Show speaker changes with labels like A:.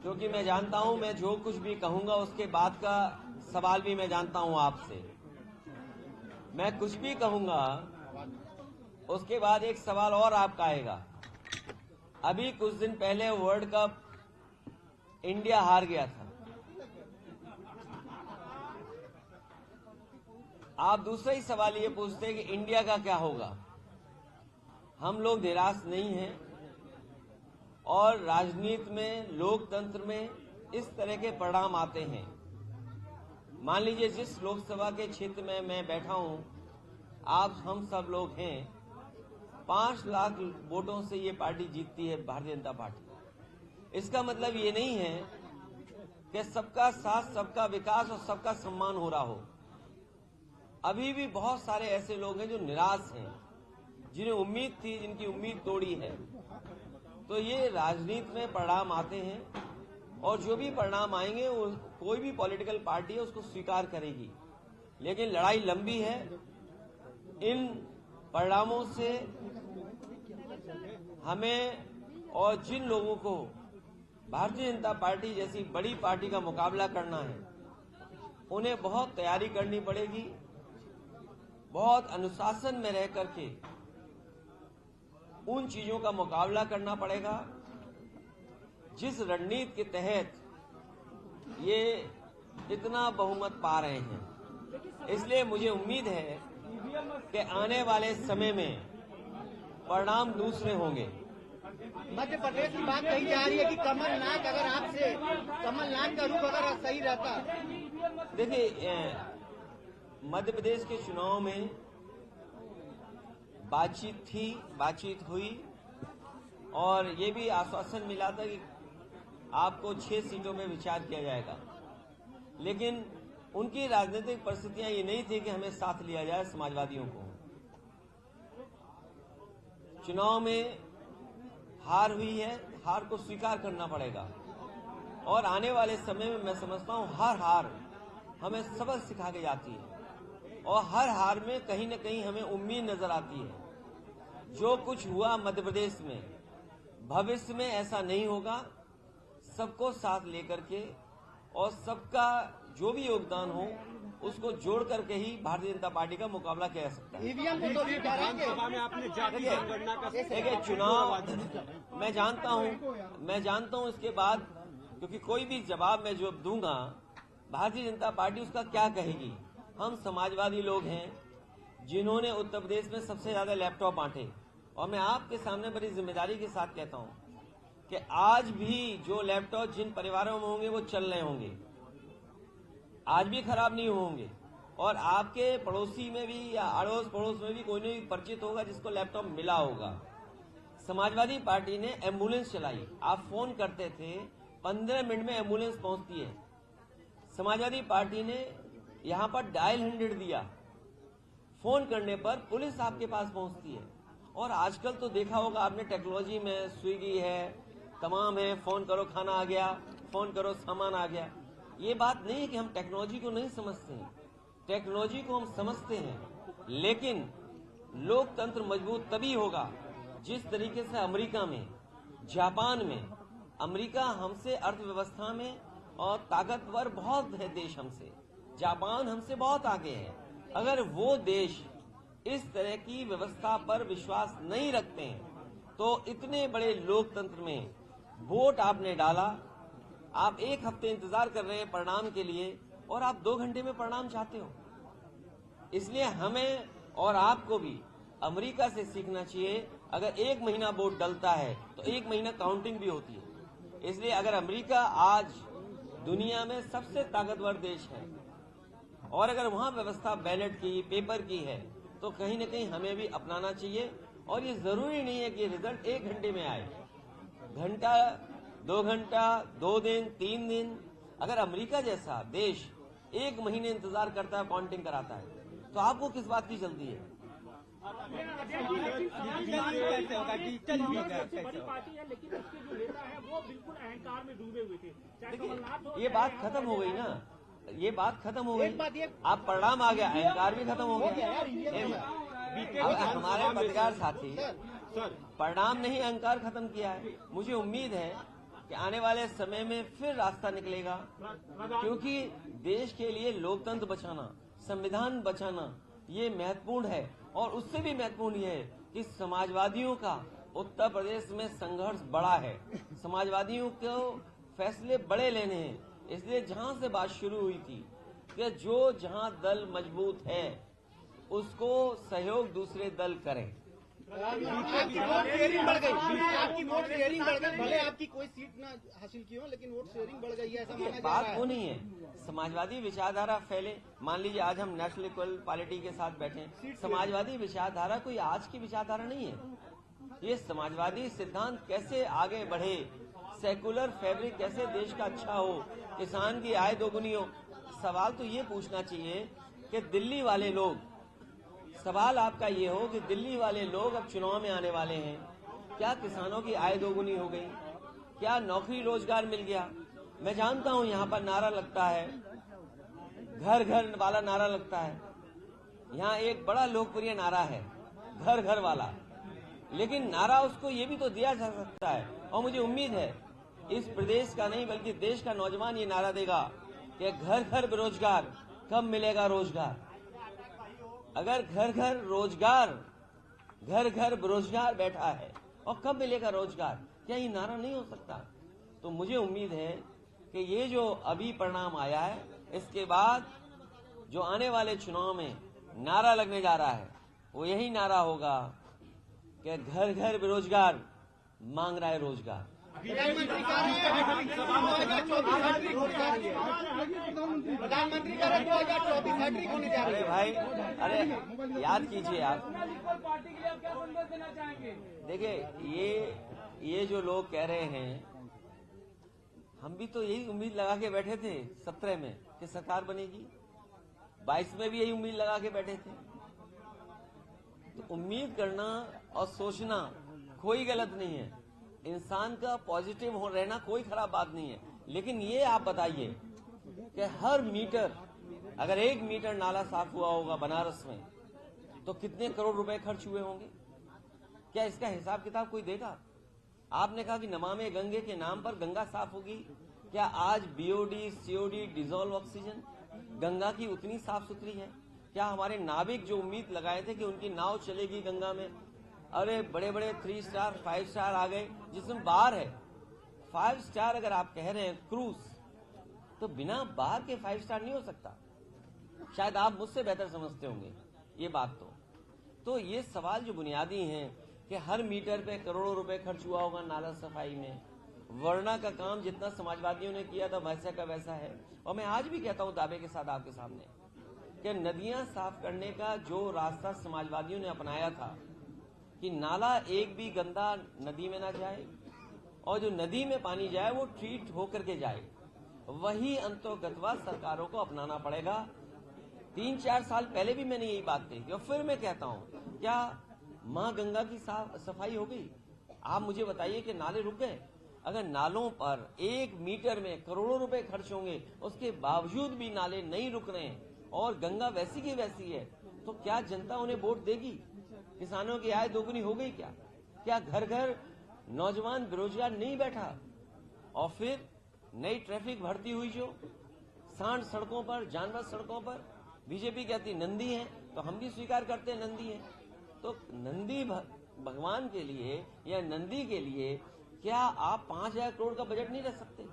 A: क्योंकि मैं जानता हूं मैं जो कुछ भी कहूंगा उसके बाद का सवाल भी मैं जानता हूं आपसे। मैं कुछ भी कहूंगा उसके बाद एक सवाल और आपका आएगा। अभी कुछ दिन पहले वर्ल्ड कप इंडिया हार गया था। आप दूसरा ही सवाल ये पूछते हैं कि इंडिया का क्या होगा। हम लोग निराश नहीं हैं और राजनीति में, लोकतंत्र में इस तरह के परिणाम आते हैं। मान लीजिए जिस लोकसभा के क्षेत्र में मैं बैठा हूं, आप हम सब लोग हैं, 5 लाख वोटों से ये पार्टी जीतती है, भारतीय जनता पार्टी। इसका मतलब ये नहीं है कि सबका साथ, सबका विकास और सबका सम्मान हो रहा हो। अभी भी बहुत सारे ऐसे लोग हैं जो निराश हैं, जिन्हें उम्मीद थी, जिनकी उम्मीद तोड़ी है। तो ये राजनीति में परिणाम आते हैं और जो भी परिणाम आएंगे वो कोई भी पॉलिटिकल पार्टी है उसको स्वीकार करेगी। लेकिन लड़ाई लंबी है। इन परिणामों से हमें और जिन लोगों को भारतीय जनता पार्टी जैसी बड़ी पार्टी का मुकाबला करना है, उन्हें बहुत तैयारी करनी पड़ेगी, बहुत अनुशासन में रह करके उन चीजों का मुकाबला करना पड़ेगा जिस रणनीति के तहत ये इतना बहुमत पा रहे हैं। इसलिए मुझे उम्मीद है कि आने वाले समय में परिणाम दूसरे होंगे।
B: मध्य प्रदेश की बात कही जा रही है कि कमलनाथ अगर आपसे कमलनाथ का रूप अगर सही रहता।
A: देखिए, मध्य प्रदेश के चुनाव में बातचीत हुई और ये भी आश्वासन मिला था कि आपको 6 सीटों में विचार किया जाएगा। लेकिन उनकी राजनीतिक परिस्थितियां ये नहीं थी कि हमें साथ लिया जाए समाजवादियों को। चुनाव में हार हुई है, हार को स्वीकार करना पड़ेगा और आने वाले समय में मैं समझता हूं हर हार हमें सबक सिखा के जाती है और हर हार में कहीं न कहीं हमें उम्मीद नजर आती है। जो कुछ हुआ मध्य प्रदेश में, भविष्य में ऐसा नहीं होगा। सबको साथ लेकर के और सबका जो भी योगदान हो उसको जोड़ करके ही भारतीय जनता पार्टी का मुकाबला किया जा सकता है। देखिए, चुनाव मैं जानता हूं इसके बाद, क्योंकि कोई भी जवाब मैं जो दूंगा भारतीय जनता पार्टी उसका क्या कहेगी। हम समाजवादी लोग हैं जिन्होंने उत्तर प्रदेश में सबसे ज्यादा लैपटॉप बांटे और मैं आपके सामने बड़ी जिम्मेदारी के साथ कहता हूं कि आज भी जो लैपटॉप जिन परिवारों में होंगे वो चल रहे होंगे, आज भी खराब नहीं होंगे और आपके पड़ोसी में भी या अड़ोस पड़ोस में भी कोई न कोई परिचित होगा जिसको लैपटॉप मिला होगा। समाजवादी पार्टी ने एम्बुलेंस चलाई। आप फोन करते थे, 15 मिनट में एम्बुलेंस पहुंचती है। समाजवादी पार्टी ने यहां पर डायल 100 दिया, फोन करने पर पुलिस आपके पास पहुंचती है। और आजकल तो देखा होगा आपने, टेक्नोलॉजी में स्विगी है, तमाम है, फोन करो खाना आ गया, फोन करो सामान आ गया। ये बात नहीं है कि हम टेक्नोलॉजी को नहीं समझते हैं, टेक्नोलॉजी को हम समझते हैं, लेकिन लोकतंत्र मजबूत तभी होगा जिस तरीके से अमेरिका में, जापान में, अमेरिका हमसे अर्थव्यवस्था में और ताकतवर बहुत है देश हमसे, जापान हमसे बहुत आगे है। अगर वो देश इस तरह की व्यवस्था पर विश्वास नहीं रखते हैं तो इतने बड़े लोकतंत्र में वोट आपने डाला, आप 1 हफ्ते इंतजार कर रहे हैं परिणाम के लिए और आप 2 घंटे में परिणाम चाहते हो। इसलिए हमें और आपको भी अमेरिका से सीखना चाहिए। अगर 1 महीना वोट डलता है तो 1 महीना काउंटिंग भी होती है। इसलिए अगर अमेरिका आज दुनिया में सबसे ताकतवर देश है और अगर वहां व्यवस्था बैलेट की, पेपर की है, तो कहीं न कहीं हमें भी अपनाना चाहिए। और ये जरूरी नहीं है कि रिजल्ट 1 घंटे में आए, घंटा, 2 घंटा, 2 दिन, 3 दिन। अगर अमेरिका जैसा देश 1 महीने इंतजार करता है, काउंटिंग कराता है, तो आपको किस बात की जल्दी है?
C: बड़ी पार्टी है लेकिन उसके जो नेता है वो बिल्कुल अहंकार में डूबे हुए थे।
A: देखिए, ये बात खत्म हो गई ना, ये बात खत्म हो गई। आप परिणाम आ गया, अहंकार भी खत्म हो गया। हमारे पत्रकार साथी परिणाम नहीं अहंकार खत्म किया है। मुझे उम्मीद है कि आने वाले समय में फिर रास्ता निकलेगा, क्योंकि देश के लिए लोकतंत्र बचाना, संविधान बचाना ये महत्वपूर्ण है। और उससे भी महत्वपूर्ण ये है कि समाजवादियों का उत्तर प्रदेश में संघर्ष बड़ा है, समाजवादियों को फैसले बड़े लेने हैं। इसलिए जहां से बात शुरू हुई थी कि जो जहां दल मजबूत है उसको सहयोग दूसरे दल करें।
B: आपकी वोट शेयरिंग बढ़ गई, आपकी वोट शेयरिंग बढ़ गई, भले आपकी कोई सीट ना हासिल की हो, लेकिन वोट शेयरिंग बढ़ गई है, ऐसा माना जा रहा
A: बात
B: है।
A: वो नहीं है, समाजवादी विचारधारा फैले। मान लीजिए आज हम नेशनल इक्वल पार्टी के साथ बैठे हैं, समाजवादी विचारधारा कोई आज की विचारधारा नहीं है। ये समाजवादी सिद्धांत कैसे आगे बढ़े, सेकुलर फैब्रिक कैसे देश का अच्छा हो, किसान की आय दोगुनी हो। सवाल तो ये पूछना चाहिए कि दिल्ली वाले लोग, सवाल आपका ये हो कि दिल्ली वाले लोग अब चुनाव में आने वाले हैं, क्या किसानों की आय दोगुनी हो गई, क्या नौकरी रोजगार मिल गया। मैं जानता हूं यहाँ पर नारा लगता है, घर घर वाला नारा लगता है। यहाँ एक बड़ा लोकप्रिय नारा है घर घर वाला, लेकिन नारा उसको ये भी तो दिया जा सकता है। और मुझे उम्मीद है इस प्रदेश का नहीं बल्कि देश का नौजवान ये नारा देगा कि घर घर बेरोजगार, कब मिलेगा रोजगार। अगर घर घर रोजगार, घर घर बेरोजगार बैठा है और कब मिलेगा रोजगार, क्या ये नारा नहीं हो सकता। तो मुझे उम्मीद है कि ये जो अभी परिणाम आया है, इसके बाद जो आने वाले चुनाव में नारा लगने जा रहा है वो यही नारा होगा कि घर घर बेरोजगार मांग रहा है रोजगार।
B: प्रधानमंत्री कह रहे हैं 2024 हैट्रिक होने जा रही है, प्रधानमंत्री कह रहे हैं 2024 हैट्रिक होने जा रही
A: अरे
B: है।
A: भाई, अरे याद कीजिए आप,
C: पार्टी के लिए आप क्या संदेश देना चाहेंगे?
A: देखिए ये जो लोग कह रहे हैं, हम भी तो यही उम्मीद लगा के बैठे थे 17 में कि सरकार बनेगी, 22 में भी यही उम्मीद लगा के बैठे थे। तो उम्मीद करना और सोचना कोई गलत नहीं है, इंसान का पॉजिटिव हो रहना कोई खराब बात नहीं है। लेकिन ये आप बताइए कि हर मीटर, अगर 1 मीटर नाला साफ हुआ होगा बनारस में तो कितने करोड़ रुपए खर्च हुए होंगे, क्या इसका हिसाब किताब कोई देगा। आपने कहा कि नमामि गंगे के नाम पर गंगा साफ होगी, क्या आज BOD COD dissolve oxygen Ganga की उतनी साफ सुथरी है। क्या हमारे नाविक जो उम्मीद लगाए थे कि उनकी नाव चलेगी गंगा में, अरे बड़े बड़े 3 स्टार 5 स्टार आ गए जिसमें बार है। 5 स्टार अगर आप कह रहे हैं क्रूज, तो बिना बार के 5 स्टार नहीं हो सकता। शायद आप मुझसे बेहतर समझते होंगे ये बात। तो ये सवाल जो बुनियादी हैं कि हर मीटर पे करोड़ों रुपए खर्च हुआ होगा नाला सफाई में, वर्णा का काम जितना समाजवादियों ने किया था वैसा का वैसा है। और मैं आज भी कहता हूं दावे के साथ आपके सामने कि नदियां साफ करने का जो रास्ता समाजवादियों ने अपनाया था कि नाला एक भी गंदा नदी में ना जाए और जो नदी में पानी जाए वो ट्रीट होकर के जाए, वही अंतोगतवा सरकारों को अपनाना पड़ेगा। 3-4 साल पहले भी मैंने यही बात कही और फिर मैं कहता हूं, क्या मां गंगा की सफाई हो गई? आप मुझे बताइए कि नाले रुक गए? अगर नालों पर 1 मीटर में करोड़ों रुपए खर्च होंगे, उसके बावजूद भी नाले नहीं रुक रहे हैं और गंगा वैसी की वैसी है, तो क्या जनता उन्हें वोट देगी? किसानों की आय दोगुनी हो गई क्या? क्या घर घर नौजवान बेरोजगार नहीं बैठा? और फिर नई ट्रैफिक बढ़ती हुई जो सांड सड़कों पर, जानवर सड़कों पर, बीजेपी कहती नंदी है तो हम भी स्वीकार करते हैं नंदी है। तो नंदी भगवान के लिए या नंदी के लिए क्या आप 5,000 करोड़ का बजट नहीं रख सकते?